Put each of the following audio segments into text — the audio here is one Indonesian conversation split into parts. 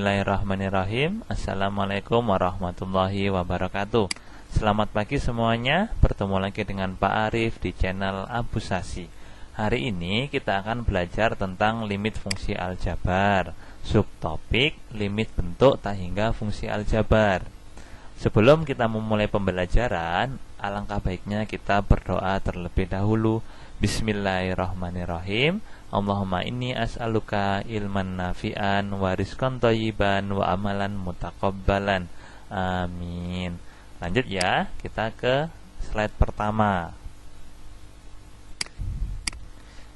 Bismillahirrahmanirrahim. Assalamualaikum warahmatullahi wabarakatuh. Selamat pagi semuanya. Bertemu lagi dengan Pak Arif di channel Abu Sasi. Hari ini kita akan belajar tentang limit fungsi aljabar. Subtopik limit bentuk tak hingga fungsi aljabar. Sebelum kita memulai pembelajaran, alangkah baiknya kita berdoa terlebih dahulu. Bismillahirrahmanirrahim. Allahumma inni as'aluka ilman nafi'an wa rizqan thayyiban wa amalan mutaqabbalan. Amin. Lanjut ya, kita ke slide pertama.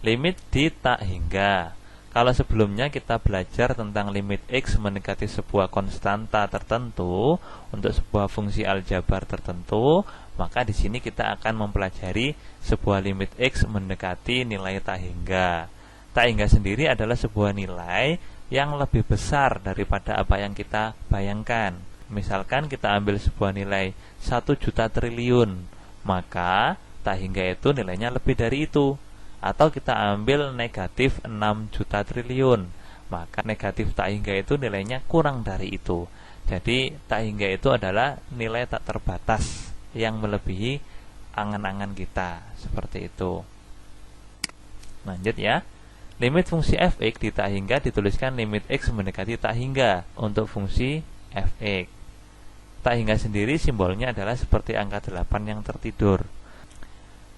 Limit di tak hingga. Kalau sebelumnya kita belajar tentang limit X mendekati sebuah konstanta tertentu untuk sebuah fungsi aljabar tertentu, maka di sini kita akan mempelajari sebuah limit X mendekati nilai tak hingga. Tak hingga sendiri adalah sebuah nilai yang lebih besar daripada apa yang kita bayangkan. Misalkan kita ambil sebuah nilai 1 juta triliun, maka tak hingga itu nilainya lebih dari itu. Atau kita ambil negatif 6 juta triliun, maka negatif tak hingga itu nilainya kurang dari itu. Jadi tak hingga itu adalah nilai tak terbatas yang melebihi angan-angan kita. Seperti itu. Lanjut ya. Limit fungsi fx di tak hingga dituliskan limit x mendekati tak hingga untuk fungsi fx. Tak hingga sendiri simbolnya adalah seperti angka 8 yang tertidur.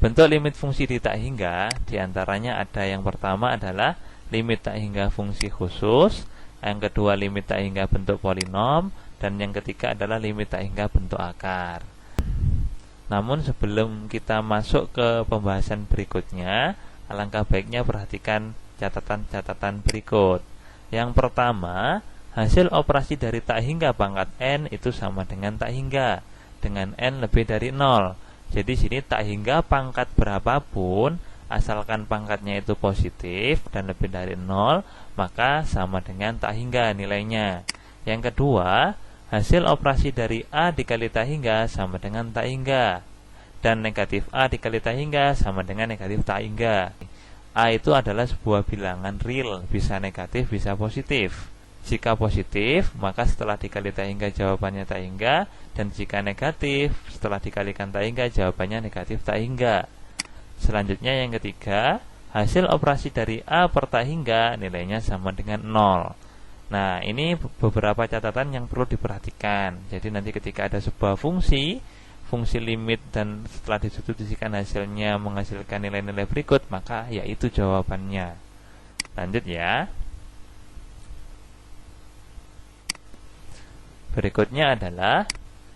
Bentuk limit fungsi di tak hingga diantaranya ada yang pertama adalah limit tak hingga fungsi khusus, yang kedua limit tak hingga bentuk polinom, dan yang ketiga adalah limit tak hingga bentuk akar. Namun sebelum kita masuk ke pembahasan berikutnya, alangkah baiknya perhatikan catatan-catatan berikut. Yang pertama, hasil operasi dari tak hingga pangkat n itu sama dengan tak hingga dengan n lebih dari 0. Jadi sini tak hingga pangkat berapapun, asalkan pangkatnya itu positif dan lebih dari 0, maka sama dengan tak hingga nilainya. Yang kedua, hasil operasi dari A dikali tak hingga sama dengan tak hingga, dan negatif A dikali tak hingga sama dengan negatif tak hingga. A itu adalah sebuah bilangan real, bisa negatif, bisa positif. Jika positif, maka setelah dikali tak hingga jawabannya tak hingga, dan jika negatif, setelah dikalikan tak hingga jawabannya negatif tak hingga. Selanjutnya yang ketiga, hasil operasi dari A per tak hingga nilainya sama dengan 0. Nah, ini beberapa catatan yang perlu diperhatikan. Jadi nanti ketika ada sebuah fungsi limit dan setelah disubstitusikan hasilnya menghasilkan nilai-nilai berikut, maka yaitu jawabannya. Lanjut ya. Berikutnya adalah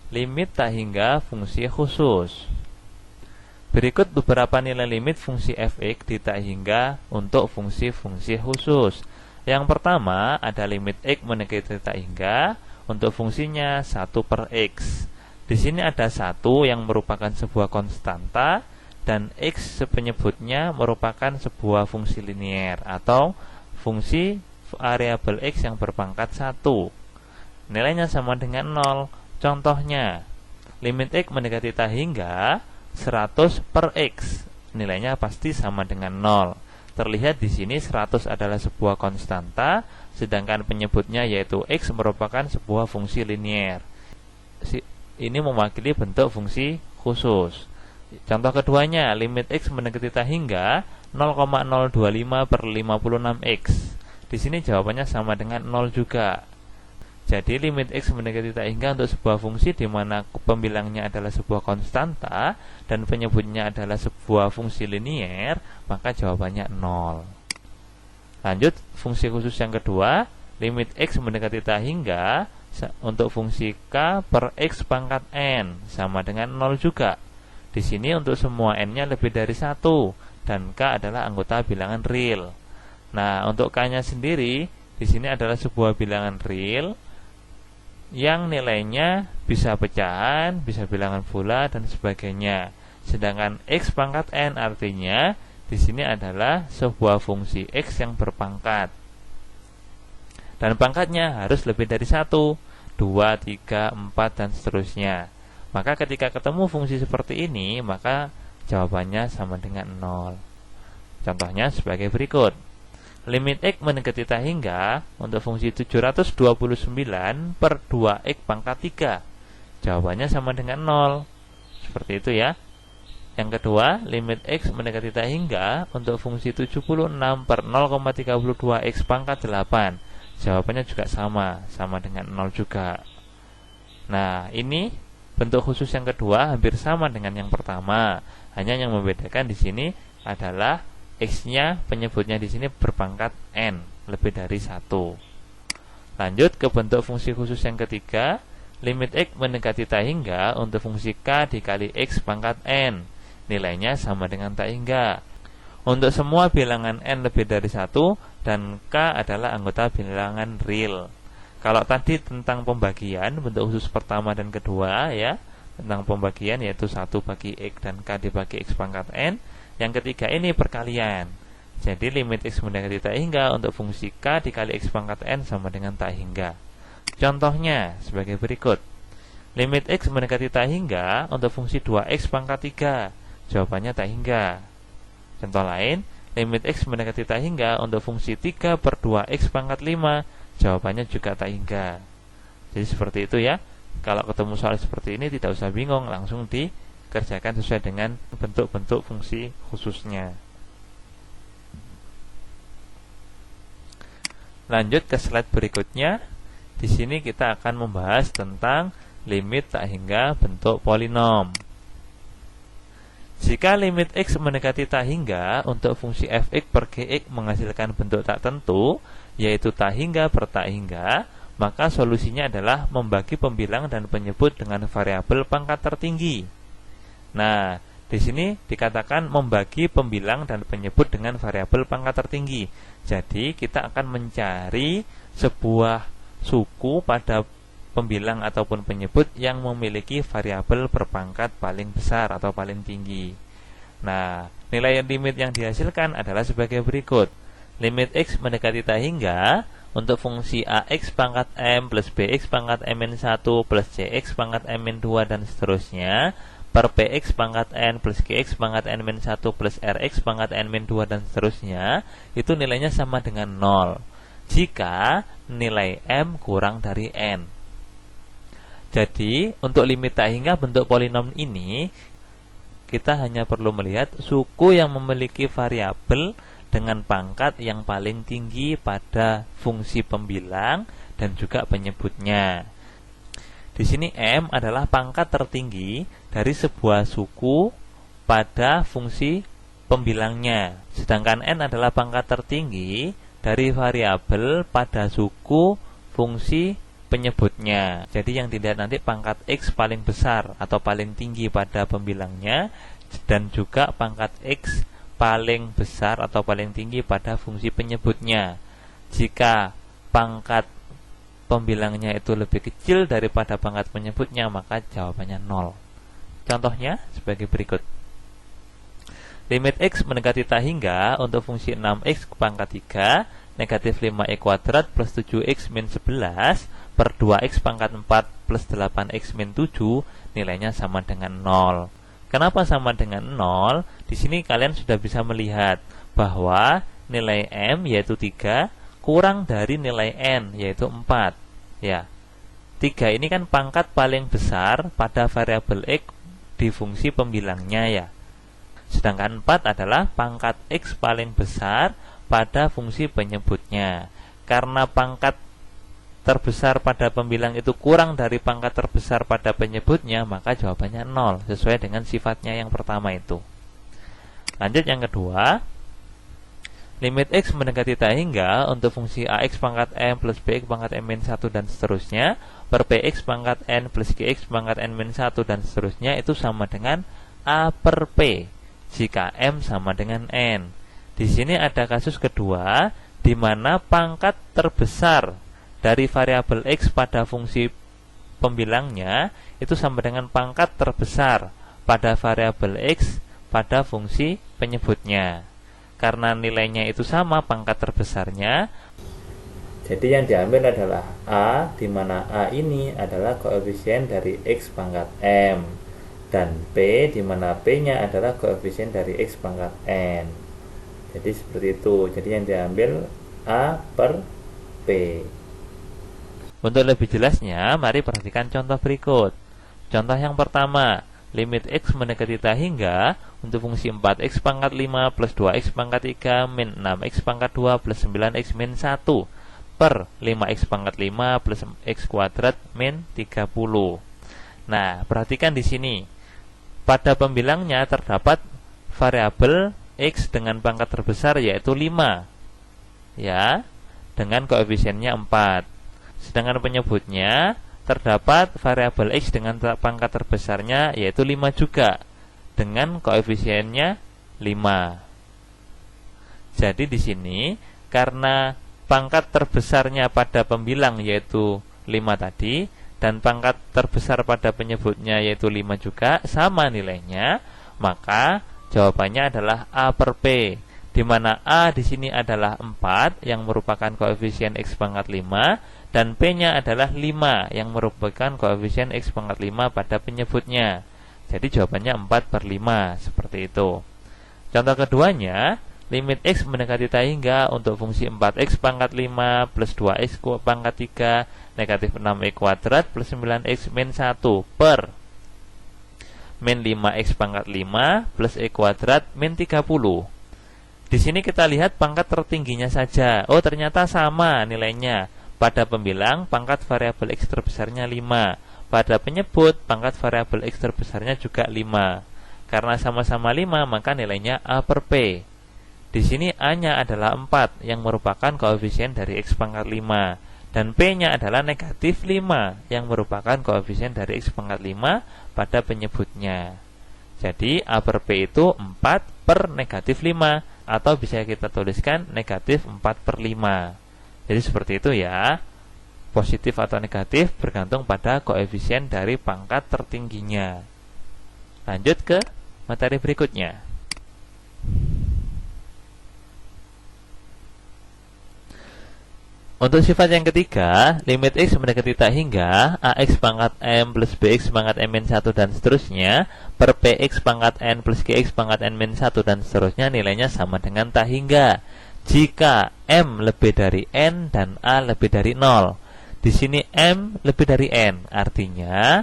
limit tak hingga fungsi khusus. Berikut beberapa nilai limit fungsi fx di tak hingga untuk fungsi-fungsi khusus. Yang pertama ada limit x mendekati tak hingga untuk fungsinya 1 per x. Di sini ada 1 yang merupakan sebuah konstanta dan x penyebutnya merupakan sebuah fungsi linier atau fungsi variabel x yang berpangkat 1. Nilainya sama dengan 0. Contohnya, limit x mendekati tak hingga 100 per x. Nilainya pasti sama dengan 0. Terlihat di sini 100 adalah sebuah konstanta, sedangkan penyebutnya yaitu x merupakan sebuah fungsi linier. Ini mewakili bentuk fungsi khusus. Contoh keduanya, limit x mendekati tak hingga 0,025 per 56x. Di sini jawabannya sama dengan 0 juga. Jadi limit x mendekati tak hingga untuk sebuah fungsi di mana pembilangnya adalah sebuah konstanta dan penyebutnya adalah sebuah fungsi linier, maka jawabannya 0. Lanjut, fungsi khusus yang kedua, limit x mendekati tak hingga untuk fungsi k per x pangkat n sama dengan 0 juga. Di sini untuk semua n-nya lebih dari 1 dan k adalah anggota bilangan real. Nah, untuk k-nya sendiri di sini adalah sebuah bilangan real yang nilainya bisa pecahan, bisa bilangan bulat dan sebagainya. Sedangkan x pangkat n artinya di sini adalah sebuah fungsi x yang berpangkat. Dan pangkatnya harus lebih dari 1, 2, 3, 4 dan seterusnya. Maka ketika ketemu fungsi seperti ini, maka jawabannya sama dengan 0. Contohnya sebagai berikut. limit X mendekati tak hingga untuk fungsi 729 per 2X pangkat 3. Jawabannya sama dengan 0. Seperti itu ya. Yang kedua, limit X mendekati tak hingga untuk fungsi 76 per 0,32X pangkat 8. Jawabannya juga sama dengan 0 juga. Nah, ini bentuk khusus yang kedua hampir sama dengan yang pertama. Hanya yang membedakan di sini adalah X-nya penyebutnya di sini berpangkat N, lebih dari 1. Lanjut ke bentuk fungsi khusus yang ketiga, limit X mendekati tak hingga untuk fungsi K dikali X pangkat N. Nilainya sama dengan tak hingga. Untuk semua bilangan N lebih dari 1 dan K adalah anggota bilangan real. Kalau tadi tentang pembagian, bentuk khusus pertama dan kedua ya, tentang pembagian yaitu 1 bagi X dan K dibagi X pangkat N. Yang ketiga ini perkalian. Jadi limit X mendekati tak hingga untuk fungsi K dikali X pangkat N sama dengan tak hingga. Contohnya sebagai berikut. Limit X mendekati tak hingga untuk fungsi 2X pangkat 3. Jawabannya tak hingga. Contoh lain, limit X mendekati tak hingga untuk fungsi 3 per 2X pangkat 5. Jawabannya juga tak hingga. Jadi seperti itu ya. Kalau ketemu soal seperti ini tidak usah bingung, langsung dikerjakan sesuai dengan bentuk-bentuk fungsi khususnya. Lanjut ke slide berikutnya. Di sini kita akan membahas tentang limit tak hingga bentuk polinom. Jika limit X mendekati tak hingga untuk fungsi fx per gx menghasilkan bentuk tak tentu, yaitu tak hingga per tak hingga, maka solusinya adalah membagi pembilang dan penyebut dengan variabel pangkat tertinggi. Nah, di sini dikatakan membagi pembilang dan penyebut dengan variabel pangkat tertinggi. Jadi, kita akan mencari sebuah suku pada pembilang ataupun penyebut yang memiliki variabel berpangkat paling besar atau paling tinggi. Nah, nilai limit yang dihasilkan adalah sebagai berikut. Limit X mendekati tak hingga untuk fungsi AX pangkat M plus BX pangkat MN1 plus CX pangkat MN2 dan seterusnya per PX pangkat N plus GX pangkat N-1 plus RX pangkat N-2 dan seterusnya, itu nilainya sama dengan 0 jika nilai M kurang dari N. Jadi, untuk limit tak hingga bentuk polinom ini, kita hanya perlu melihat suku yang memiliki variabel dengan pangkat yang paling tinggi pada fungsi pembilang dan juga penyebutnya. Di sini M adalah pangkat tertinggi dari sebuah suku pada fungsi pembilangnya. Sedangkan N adalah pangkat tertinggi dari variabel pada suku fungsi penyebutnya. Jadi yang dilihat nanti pangkat X paling besar atau paling tinggi pada pembilangnya, dan juga pangkat X paling besar atau paling tinggi pada fungsi penyebutnya. Jika pangkat pembilangnya itu lebih kecil daripada pangkat penyebutnya, maka jawabannya 0. Contohnya sebagai berikut. Limit X mendekati tak hingga untuk fungsi 6X pangkat 3 negatif 5x kuadrat plus 7x min 11 per 2x pangkat 4 plus 8x min 7, nilainya sama dengan 0. Kenapa sama dengan 0? Di sini kalian sudah bisa melihat bahwa nilai M yaitu 3 kurang dari nilai N yaitu 4. Ya. 3 ini kan pangkat paling besar pada variabel X di fungsi pembilangnya ya. Sedangkan 4 adalah pangkat X paling besar pada fungsi penyebutnya. Karena pangkat terbesar pada pembilang itu kurang dari pangkat terbesar pada penyebutnya, maka jawabannya 0 sesuai dengan sifatnya yang pertama itu. Lanjut yang kedua. Limit X mendekati tak hingga untuk fungsi AX pangkat M plus BX pangkat M-1 dan seterusnya per PX pangkat N plus GX pangkat N-1 dan seterusnya, itu sama dengan A per P jika M sama dengan N. Di sini ada kasus kedua di mana pangkat terbesar dari variabel X pada fungsi pembilangnya itu sama dengan pangkat terbesar pada variabel X pada fungsi penyebutnya. Karena nilainya itu sama pangkat terbesarnya, jadi yang diambil adalah A, di mana A ini adalah koefisien dari X pangkat M, dan P, di mana P-nya adalah koefisien dari X pangkat N. Jadi seperti itu. Jadi yang diambil A per B. Untuk lebih jelasnya, mari perhatikan contoh berikut. Contoh yang pertama, limit X mendekati tak hingga untuk fungsi 4X pangkat 5 plus 2X pangkat 3 min 6X pangkat 2 plus 9X min 1 per 5X pangkat 5 plus X kuadrat min 30. Nah, perhatikan di sini. Pada pembilangnya terdapat variabel X dengan pangkat terbesar yaitu 5. Ya, dengan koefisiennya 4. Sedangkan penyebutnya terdapat variabel X dengan pangkat terbesarnya yaitu 5 juga dengan koefisiennya 5. Jadi di sini karena pangkat terbesarnya pada pembilang yaitu 5 tadi dan pangkat terbesar pada penyebutnya yaitu 5 juga sama nilainya, maka jawabannya adalah A per P, di mana A di sini adalah 4 yang merupakan koefisien X pangkat 5 dan P-nya adalah 5 yang merupakan koefisien X pangkat 5 pada penyebutnya. Jadi jawabannya 4 per 5 seperti itu. Contoh keduanya, limit X mendekati tak hingga untuk fungsi 4X pangkat 5 plus 2X pangkat 3 negatif 6X kuadrat plus 9X min 1 per min 5X pangkat 5 plus X kuadrat min 30. Di sini kita lihat pangkat tertingginya saja. Oh, ternyata sama nilainya. Pada pembilang, pangkat variabel X terbesarnya 5. Pada penyebut, pangkat variabel X terbesarnya juga 5. Karena sama-sama 5, maka nilainya A per P. Di sini A-nya adalah 4, yang merupakan koefisien dari X pangkat 5. Dan P-nya adalah negatif 5, yang merupakan koefisien dari X pangkat 5 pada penyebutnya. Jadi, A per P itu 4 per negatif 5. Atau bisa kita tuliskan negatif 4 per 5. Jadi seperti itu ya. Positif atau negatif bergantung pada koefisien dari pangkat tertingginya. Lanjut ke materi berikutnya. Untuk sifat yang ketiga, limit X mendekati tak hingga AX pangkat M plus BX pangkat M-1 dan seterusnya per PX pangkat N plus GX pangkat N-1 dan seterusnya nilainya sama dengan tak hingga jika M lebih dari N dan A lebih dari 0. Di sini M lebih dari N, artinya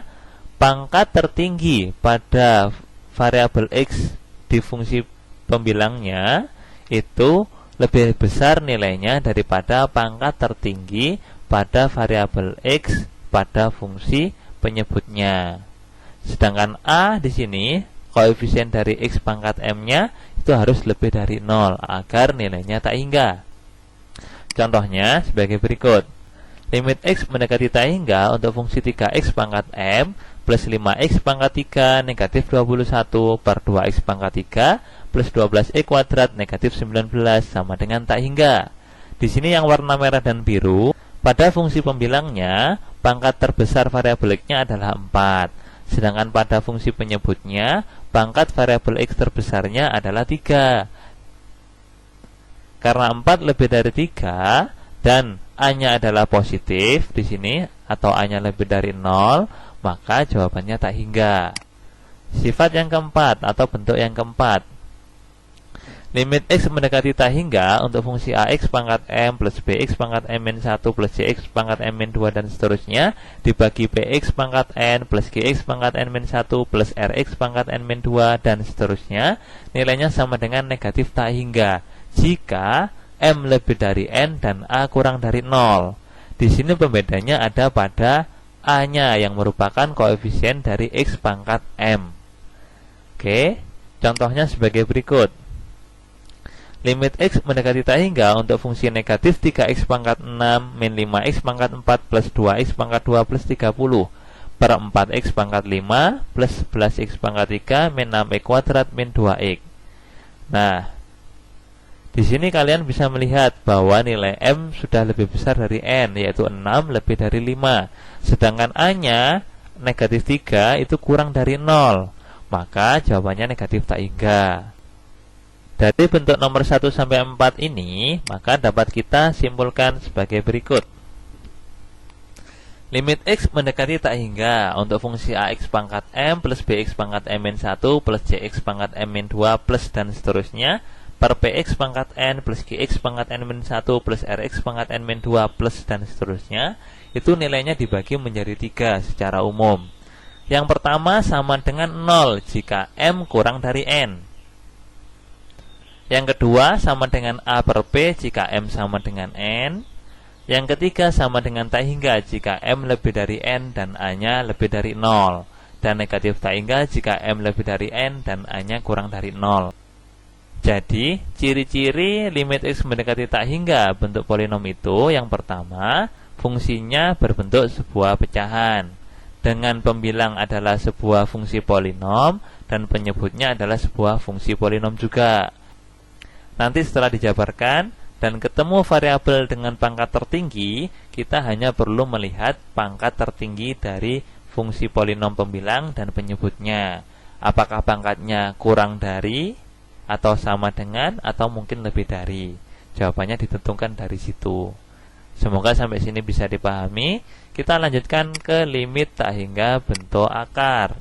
pangkat tertinggi pada variabel X di fungsi pembilangnya itu lebih besar nilainya daripada pangkat tertinggi pada variabel X pada fungsi penyebutnya. Sedangkan A di sini koefisien dari X pangkat M-nya itu harus lebih dari 0 agar nilainya tak hingga. Contohnya sebagai berikut. Limit X mendekati tak hingga untuk fungsi 3X pangkat M plus 5X pangkat 3 negatif 21 per 2X pangkat 3 plus 12X kuadrat negatif 19 sama dengan tak hingga. Di sini yang warna merah dan biru, pada fungsi pembilangnya, pangkat terbesar variabel X-nya adalah 4. Sedangkan pada fungsi penyebutnya, pangkat variabel X terbesarnya adalah 3. Karena 4 lebih dari 3 dan A-nya adalah positif di sini atau A-nya lebih dari 0, maka jawabannya tak hingga. Sifat yang keempat atau bentuk yang keempat. Limit X mendekati tak hingga untuk fungsi AX pangkat M plus BX pangkat M-1 plus CX pangkat M-2 dan seterusnya dibagi PX pangkat N plus GX pangkat N-1 plus RX pangkat N-2 dan seterusnya nilainya sama dengan negatif tak hingga jika M lebih dari N dan A kurang dari 0. Di sini pembedanya ada pada A-nya yang merupakan koefisien dari X pangkat M. Oke, contohnya sebagai berikut. Limit X mendekati tak hingga untuk fungsi negatif 3X pangkat 6 min 5X pangkat 4 plus 2X pangkat 2 plus 30 per 4X pangkat 5 plus 11X pangkat 3 min 6X kuadrat min 2X. Nah, di sini kalian bisa melihat bahwa nilai M sudah lebih besar dari N, yaitu 6 lebih dari 5. Sedangkan A-nya negatif 3 itu kurang dari 0. Maka jawabannya negatif tak hingga. Dari bentuk nomor 1 sampai 4 ini, maka dapat kita simpulkan sebagai berikut. Limit X mendekati tak hingga untuk fungsi AX pangkat M plus BX pangkat M-1 plus CX pangkat M-2 plus dan seterusnya per px pangkat n plus qx pangkat n-1 plus rx pangkat n-2 plus dan seterusnya, itu nilainya dibagi menjadi 3 secara umum. Yang pertama sama dengan 0 jika m kurang dari n. Yang kedua sama dengan a per p jika m sama dengan n. Yang ketiga sama dengan tak hingga jika m lebih dari n dan a-nya lebih dari 0. Dan negatif tak hingga jika m lebih dari n dan a-nya kurang dari 0. Jadi, ciri-ciri limit x mendekati tak hingga bentuk polinom itu, yang pertama, fungsinya berbentuk sebuah pecahan dengan pembilang adalah sebuah fungsi polinom dan penyebutnya adalah sebuah fungsi polinom juga. Nanti setelah dijabarkan dan ketemu variabel dengan pangkat tertinggi, kita hanya perlu melihat pangkat tertinggi dari fungsi polinom pembilang dan penyebutnya. Apakah pangkatnya kurang dari, atau sama dengan, atau mungkin lebih dari. Jawabannya ditentukan dari situ. Semoga sampai sini bisa dipahami. Kita lanjutkan ke limit tak hingga bentuk akar.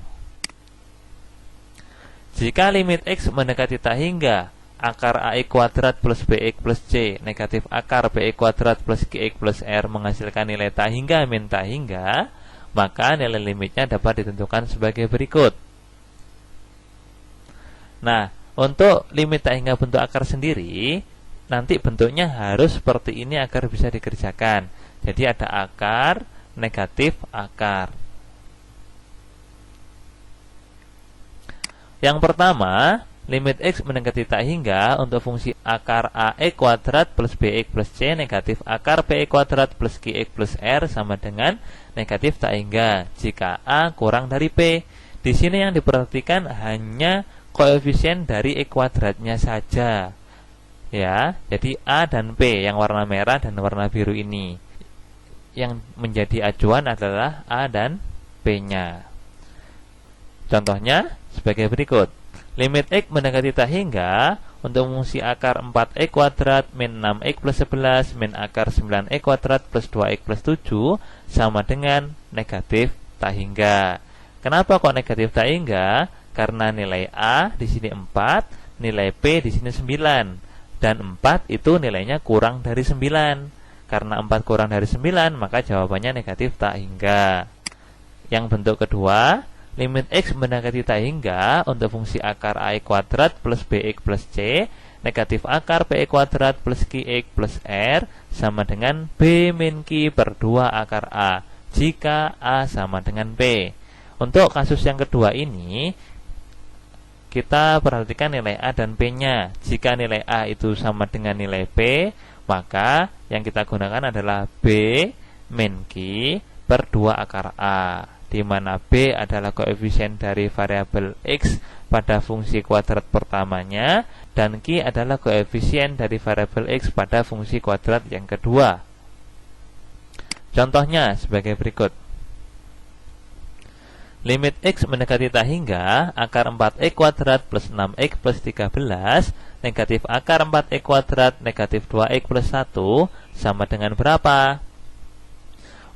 Jika limit x mendekati tak hingga, akar ax kuadrat plus bx plus c negatif akar bx kuadrat plus qx plus r menghasilkan nilai tak hingga min tak hingga, maka nilai limitnya dapat ditentukan sebagai berikut. Nah, untuk limit tak hingga bentuk akar sendiri, nanti bentuknya harus seperti ini agar bisa dikerjakan. Jadi ada akar, negatif akar. Yang pertama, limit x mendekati tak hingga untuk fungsi akar ax kuadrat plus bx plus c negatif akar bx kuadrat plus qx plus r sama dengan negatif tak hingga jika a kurang dari p. Di sini yang diperhatikan hanya koefisien dari x kuadratnya saja. Ya, jadi a dan p yang warna merah dan warna biru ini. Yang menjadi acuan adalah a dan p-nya. Contohnya sebagai berikut. Limit x mendekati tak hingga untuk fungsi akar 4x kuadrat min 6x plus 11 min akar 9x kuadrat plus 2x plus 7 sama dengan negatif tak hingga. Kenapa kok negatif tak hingga? Karena nilai A di sini 4, nilai P di sini 9. Dan 4 itu nilainya kurang dari 9. Karena 4 kurang dari 9, maka jawabannya negatif tak hingga. Yang bentuk kedua, limit x mendekati tak hingga untuk fungsi akar ax kuadrat plus bx plus c negatif akar bx kuadrat plus qx plus r sama dengan b min q per 2 akar a jika a sama dengan p. Untuk kasus yang kedua ini, kita perhatikan nilai A dan P-nya. Jika nilai A itu sama dengan nilai P, maka yang kita gunakan adalah B min Q per 2 akar A, di mana B adalah koefisien dari variabel X pada fungsi kuadrat pertamanya, dan Q adalah koefisien dari variabel X pada fungsi kuadrat yang kedua. Contohnya sebagai berikut. Limit x mendekati tak hingga akar 4x kuadrat plus 6x plus 13 negatif akar 4x kuadrat negatif 2x plus 1 sama dengan berapa?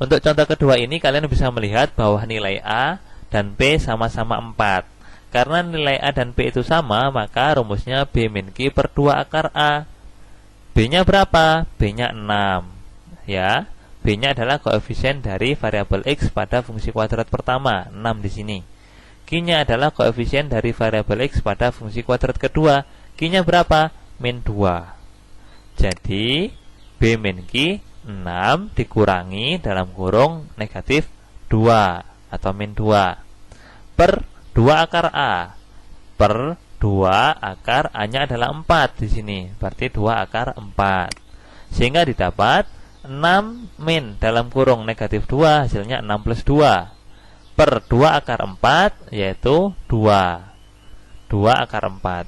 Untuk contoh kedua ini kalian bisa melihat bahwa nilai A dan P sama-sama 4. Karena nilai A dan P itu sama, maka rumusnya B min Q per 2 akar A. B-nya berapa? B-nya 6. Ya. B-nya adalah koefisien dari variabel X pada fungsi kuadrat pertama, 6 di sini. Q-nya adalah koefisien dari variabel X pada fungsi kuadrat kedua. Q-nya berapa? Min 2. Jadi, B min Q 6 dikurangi dalam kurung negatif 2 atau min 2 per 2 akar A. Per 2 akar A-nya adalah 4 di sini. Berarti 2 akar 4. Sehingga didapat 6 min dalam kurung negatif 2 hasilnya 6 plus 2 per 2 akar 4 yaitu 2 akar 4.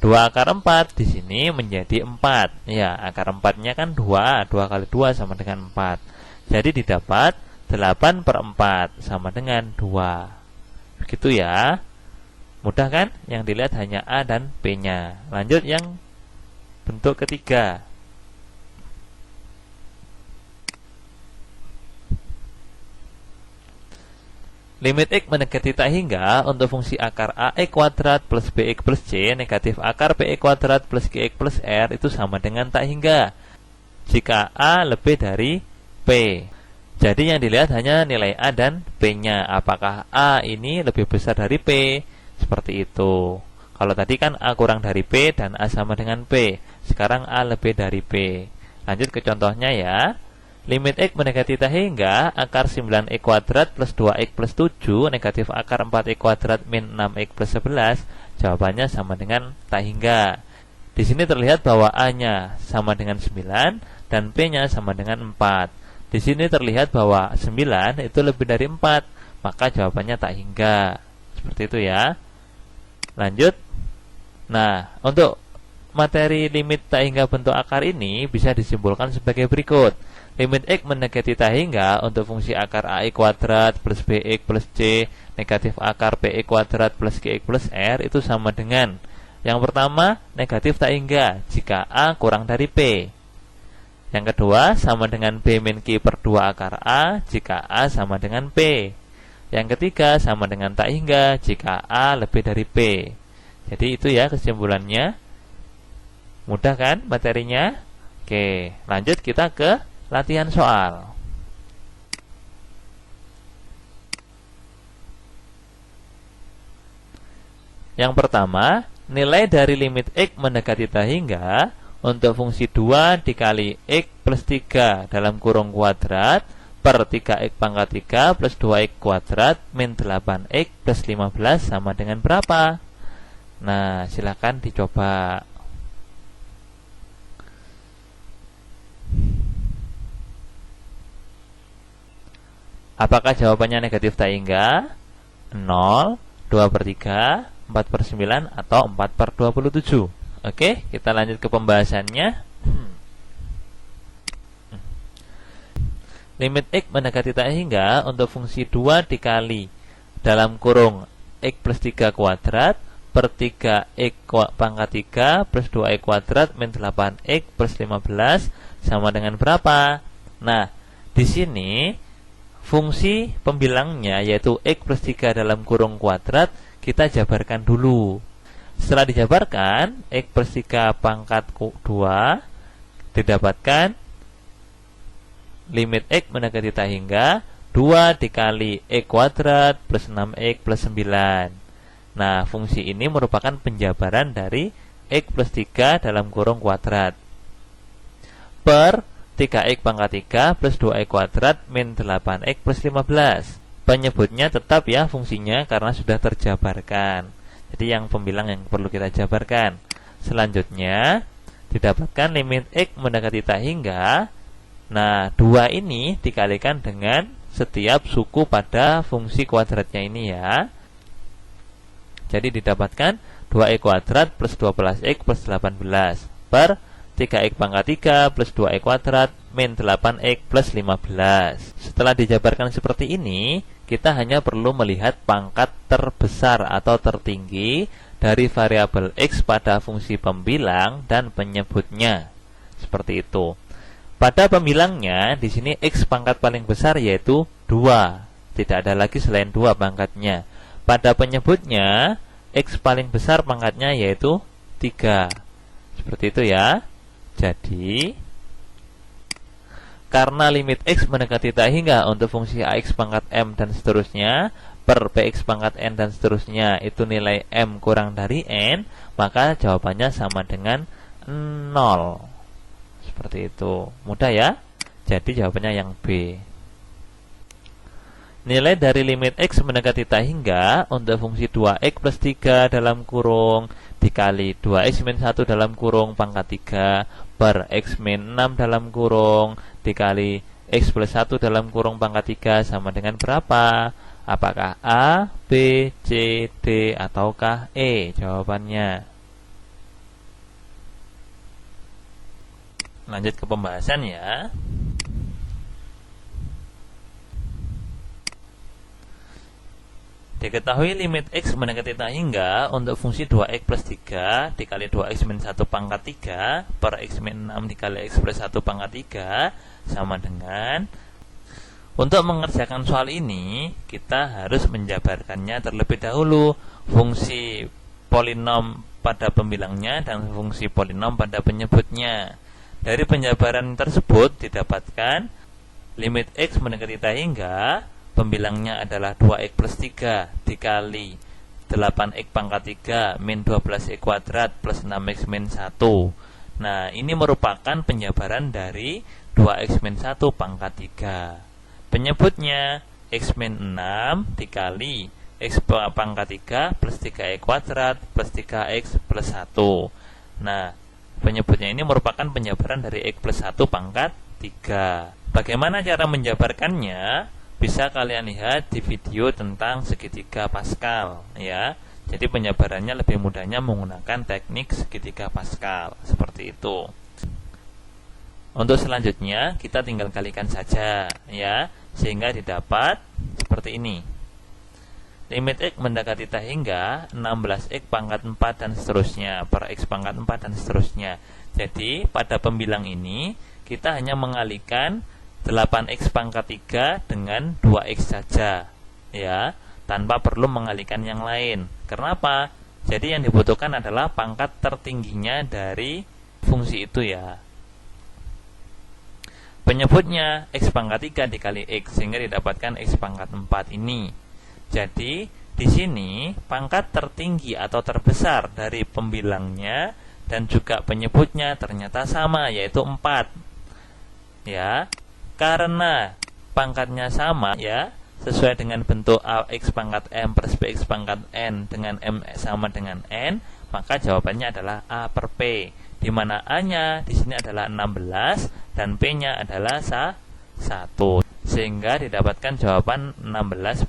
2 akar 4 di sini menjadi 4. Ya, akar 4-nya kan 2 kali 2 sama dengan 4. Jadi didapat 8 per 4 sama dengan 2. Begitu ya. Mudah kan? Yang dilihat hanya A dan P-nya. Lanjut yang bentuk ketiga. Limit X mendekati tak hingga untuk fungsi akar AX kuadrat plus BX plus C negatif akar PX kuadrat plus GX plus R itu sama dengan tak hingga jika A lebih dari P. Jadi yang dilihat hanya nilai A dan P-nya. Apakah A ini lebih besar dari P? Seperti itu. Kalau tadi kan A kurang dari P dan A sama dengan P. Sekarang A lebih dari P. Lanjut ke contohnya ya. Limit X mendekati tak hingga akar 9X kuadrat plus 2X plus 7 negatif akar 4X kuadrat min 6X plus 11. Jawabannya sama dengan tak hingga. Di sini terlihat bahwa A-nya sama dengan 9 dan P-nya sama dengan 4. Di sini terlihat bahwa 9 itu lebih dari 4, maka jawabannya tak hingga. Seperti itu ya. Lanjut. Nah, untuk materi limit tak hingga bentuk akar ini bisa disimpulkan sebagai berikut. Limit X mendekati tak hingga untuk fungsi akar AX kuadrat plus BX plus C negatif akar PX kuadrat plus GX plus R itu sama dengan yang pertama negatif tak hingga jika A kurang dari P. Yang kedua sama dengan B min Q per 2 akar A jika A sama dengan P. Yang ketiga sama dengan tak hingga jika A lebih dari P. Jadi itu ya kesimpulannya. Mudah kan materinya? Oke, lanjut kita ke latihan soal. Yang pertama, nilai dari limit X mendekati tak hingga untuk fungsi 2 dikali X plus 3 dalam kurung kuadrat per 3X pangkat 3 plus 2X kuadrat min 8X plus 15 sama dengan berapa? Nah, silakan dicoba. Apakah jawabannya negatif tak hingga? 0, 2 per 3, 4 per 9, atau 4 per 27? Oke, kita lanjut ke pembahasannya. Limit X mendekati tak hingga untuk fungsi 2 dikali dalam kurung X plus 3 kuadrat per 3X pangkat 3 plus 2X kuadrat min 8X plus 15 sama dengan berapa? Nah, di sini fungsi pembilangnya yaitu X plus 3 dalam kurung kuadrat kita jabarkan dulu. Setelah dijabarkan, X plus 3 pangkat 2 didapatkan limit X mendekati tak hingga 2 dikali X kuadrat plus 6X plus 9. Nah, fungsi ini merupakan penjabaran dari X plus 3 dalam kurung kuadrat per 3X pangkat 3 plus 2X kuadrat min 8X plus 15. Penyebutnya tetap ya fungsinya karena sudah terjabarkan. Jadi yang pembilang yang perlu kita jabarkan. Selanjutnya didapatkan limit X mendekati tak hingga. Nah, 2 ini dikalikan dengan setiap suku pada fungsi kuadratnya ini ya. Jadi didapatkan 2X kuadrat plus 12X plus 18 per 3X pangkat 3 plus 2X kuadrat min 8X plus 15. Setelah dijabarkan seperti ini, kita hanya perlu melihat pangkat terbesar atau tertinggi dari variabel X pada fungsi pembilang dan penyebutnya. Seperti itu. Pada pembilangnya, di sini X pangkat paling besar yaitu 2. Tidak ada lagi selain 2 pangkatnya. Pada penyebutnya, X paling besar pangkatnya yaitu 3. Seperti itu ya. Jadi, karena limit X mendekati tak hingga untuk fungsi AX pangkat M dan seterusnya per PX pangkat N dan seterusnya itu nilai M kurang dari N, maka jawabannya sama dengan 0. Seperti itu. Mudah ya? Jadi jawabannya yang B. Nilai dari limit X mendekati tak hingga untuk fungsi 2X plus 3 dalam kurung dikali 2X min 1 dalam kurung pangkat 3 per X min 6 dalam kurung dikali X plus 1 dalam kurung pangkat 3 sama dengan berapa? Apakah A, B, C, D, ataukah E? Jawabannya. Lanjut ke pembahasan ya. Diketahui limit X mendekati tak hingga untuk fungsi 2X plus 3 dikali 2X min 1 pangkat 3 per X min 6 dikali X plus 1 pangkat 3 sama dengan Untuk mengerjakan soal ini, kita harus menjabarkannya terlebih dahulu, fungsi polinom pada pembilangnya dan fungsi polinom pada penyebutnya. Dari penjabaran tersebut didapatkan limit x mendekati t hingga pembilangnya adalah 2x plus 3 dikali 8x pangkat 3 min 12x kuadrat plus 6x min 1. Nah, ini merupakan penjabaran dari 2x min 1 pangkat 3. Penyebutnya x min 6 dikali x pangkat 3 plus 3x kuadrat plus 3x plus 1. Nah, penyebutnya ini merupakan penjabaran dari x plus 1 pangkat 3. Bagaimana cara menjabarkannya? Bisa kalian lihat di video tentang segitiga Pascal ya. Jadi penjabarannya lebih mudahnya menggunakan teknik segitiga Pascal seperti itu. Untuk selanjutnya kita tinggal kalikan saja ya, sehingga didapat seperti ini. Limit x mendekati t hingga 16x pangkat 4 dan seterusnya per x pangkat 4 dan seterusnya. Jadi pada pembilang ini kita hanya mengalihkan 8x pangkat 3 dengan 2x saja ya, tanpa perlu mengalihkan yang lain. Kenapa? Jadi yang dibutuhkan adalah pangkat tertingginya dari fungsi itu ya. Penyebutnya x pangkat 3 dikali x sehingga didapatkan x pangkat 4 ini. Jadi di sini pangkat tertinggi atau terbesar dari pembilangnya dan juga penyebutnya ternyata sama, yaitu 4. Ya, karena pangkatnya sama ya, sesuai dengan bentuk ax pangkat m plus bx pangkat n dengan m sama dengan n, maka jawabannya adalah a per p, di mana a-nya di sini adalah 16 dan p-nya adalah 1, sehingga didapatkan jawaban 16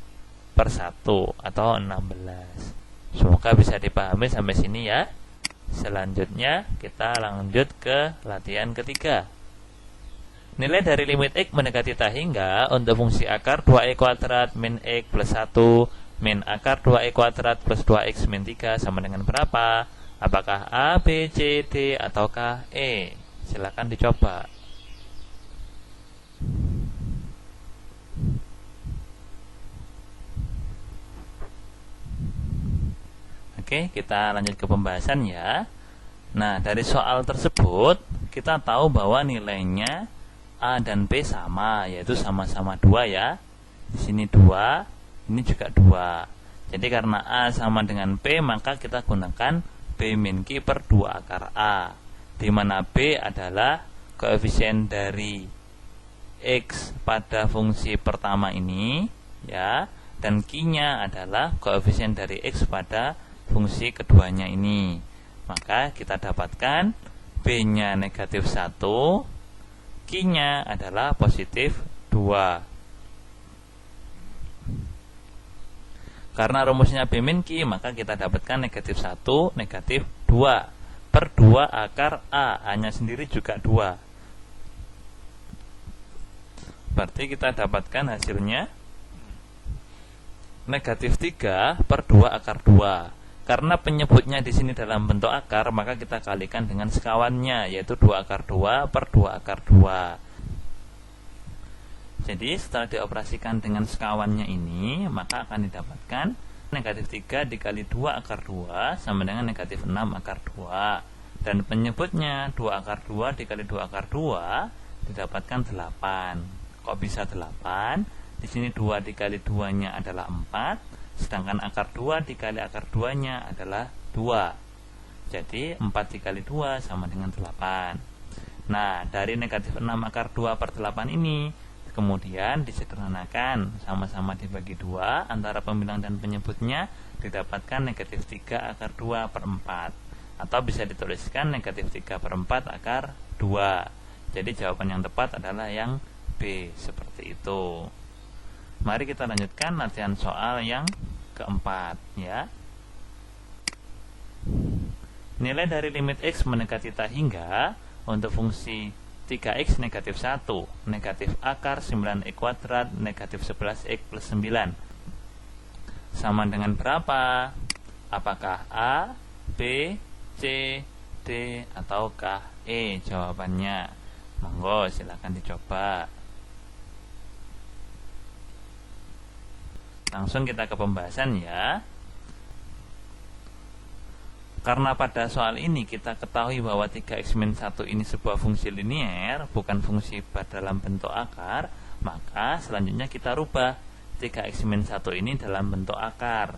per 1 atau 16. Semoga bisa dipahami sampai sini ya. Selanjutnya kita lanjut ke latihan ketiga. Nilai dari limit x mendekati t hingga untuk fungsi akar 2e kuadrat min x plus 1 min akar 2e kuadrat plus 2x min 3 sama dengan berapa? Apakah A, B, C, D, ataukah E? Silakan dicoba. Oke, kita lanjut ke pembahasan ya. Nah, dari soal tersebut kita tahu bahwa nilainya A dan B sama, yaitu sama-sama 2 ya. Di sini 2, ini juga 2. Jadi karena A sama dengan B, maka kita gunakan B min Q per 2 akar A, di mana B adalah koefisien dari X pada fungsi pertama ini ya, dan Q-nya adalah koefisien dari X pada fungsi keduanya ini. Maka kita dapatkan B-nya negatif 1, Q-nya adalah positif 2. Karena rumusnya B min Q, maka kita dapatkan negatif 1, negatif 2 per 2 akar A. A-nya sendiri juga 2. Berarti kita dapatkan hasilnya negatif 3 per 2 akar 2. Karena penyebutnya di sini dalam bentuk akar, maka kita kalikan dengan sekawannya, yaitu 2 akar 2 per 2 akar 2. Jadi setelah dioperasikan dengan sekawannya ini, maka akan didapatkan negatif 3 dikali 2 akar 2 sama dengan negatif 6 akar 2. Dan penyebutnya 2 akar 2 dikali 2 akar 2 didapatkan 8. Kok bisa 8? Di sini 2 dikali 2-nya adalah 4, sedangkan akar 2 dikali akar 2-nya adalah 2. Jadi 4 dikali 2 sama dengan 8. Nah, dari negatif 6 akar 2 per 8 ini kemudian disederhanakan, sama-sama dibagi 2 antara pembilang dan penyebutnya, didapatkan negatif 3 akar 2 per 4. Atau bisa dituliskan negatif 3 per 4 akar 2. Jadi jawaban yang tepat adalah yang B, seperti itu. Mari kita lanjutkan latihan soal yang keempat ya. Nilai dari limit x mendekati t hingga untuk fungsi 3x negatif 1, negatif akar 9x kuadrat, negatif 11x plus 9 sama dengan berapa? Apakah A, B, C, D, ataukah E? Jawabannya monggo silakan dicoba. Langsung kita ke pembahasan ya. Karena pada soal ini kita ketahui bahwa 3x-1 ini sebuah fungsi linier, bukan fungsi dalam bentuk akar, maka selanjutnya kita rubah 3x-1 ini dalam bentuk akar.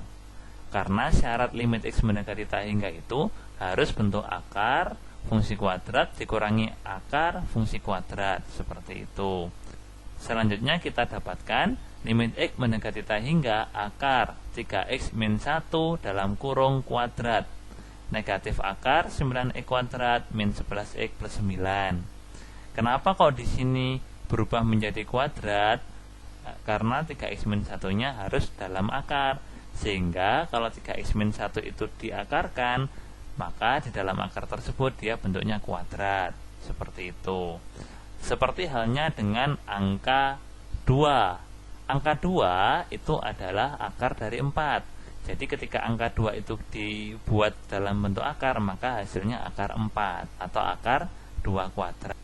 Karena syarat limit x mendekati tak hingga itu harus bentuk akar fungsi kuadrat dikurangi akar fungsi kuadrat, seperti itu. Selanjutnya kita dapatkan limit x mendekati tak hingga akar 3x-1 dalam kurung kuadrat negatif akar 9x kuadrat min 11x plus 9. Kenapa kok di sini berubah menjadi kuadrat? Karena 3x-1 nya harus dalam akar, sehingga kalau 3x-1 itu diakarkan, maka di dalam akar tersebut dia bentuknya kuadrat, seperti itu. Seperti halnya dengan angka 2. Angka 2 itu adalah akar dari 4. Jadi ketika angka 2 itu dibuat dalam bentuk akar, maka hasilnya akar 4 atau akar 2 kuadrat.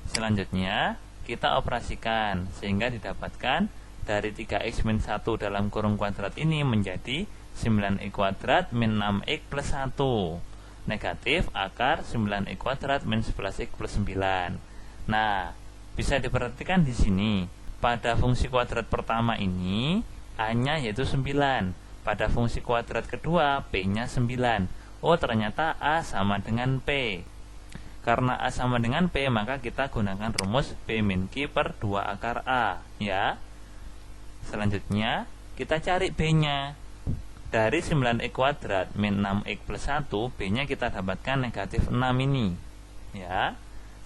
Selanjutnya kita operasikan sehingga didapatkan dari 3x-1 dalam kurung kuadrat ini menjadi 9x kuadrat min 6x plus 1 negatif akar 9x kuadrat min 11x plus 9. Nah, bisa diperhatikan di sini pada fungsi kuadrat pertama ini A-nya yaitu 9. Pada fungsi kuadrat kedua, P-nya 9. Oh, ternyata A sama dengan P. Karena A sama dengan P, maka kita gunakan rumus P min Q per 2 akar A, ya. Selanjutnya, kita cari B-nya. Dari 9x kuadrat min 6x plus 1, B-nya kita dapatkan negatif 6 ini, ya.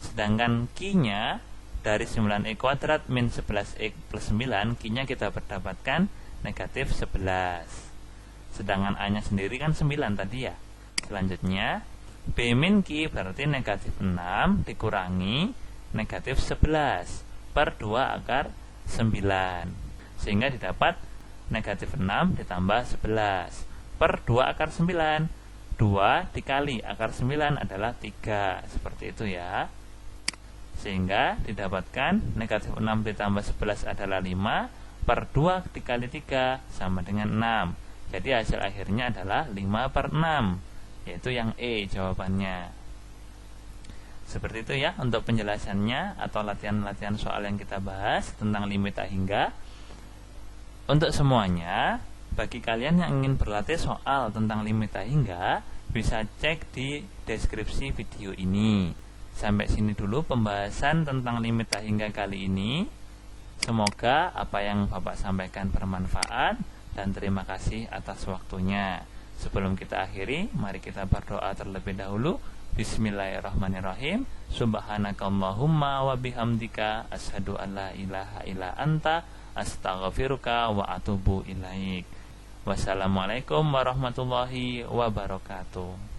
Sedangkan Q-nya dari 9x kuadrat min 11x plus 9, Q-nya kita mendapatkan negatif 11. Sedangkan A-nya sendiri kan 9 tadi ya. Selanjutnya B min Q berarti negatif 6 dikurangi negatif 11 per 2 akar 9, sehingga didapat negatif 6 ditambah 11 per 2 akar 9. 2 dikali akar 9 adalah 3, seperti itu ya. Sehingga didapatkan negatif 6 ditambah 11 adalah 5 per 2 dikali 3 sama dengan 6. Jadi hasil akhirnya adalah 5 per 6, yaitu yang E jawabannya. Seperti itu ya untuk penjelasannya atau latihan-latihan soal yang kita bahas tentang limit tak hingga. Untuk semuanya, bagi kalian yang ingin berlatih soal tentang limit tak hingga, bisa cek di deskripsi video ini. Sampai sini dulu pembahasan tentang limit tak hingga kali ini. Semoga apa yang Bapak sampaikan bermanfaat dan terima kasih atas waktunya. Sebelum kita akhiri, mari kita berdoa terlebih dahulu. Bismillahirrahmanirrahim. Subhanakallahumma wa bihamdika asyhadu an la ilaha illa anta astaghfiruka wa atubu ilaik. Wassalamualaikum warahmatullahi wabarakatuh.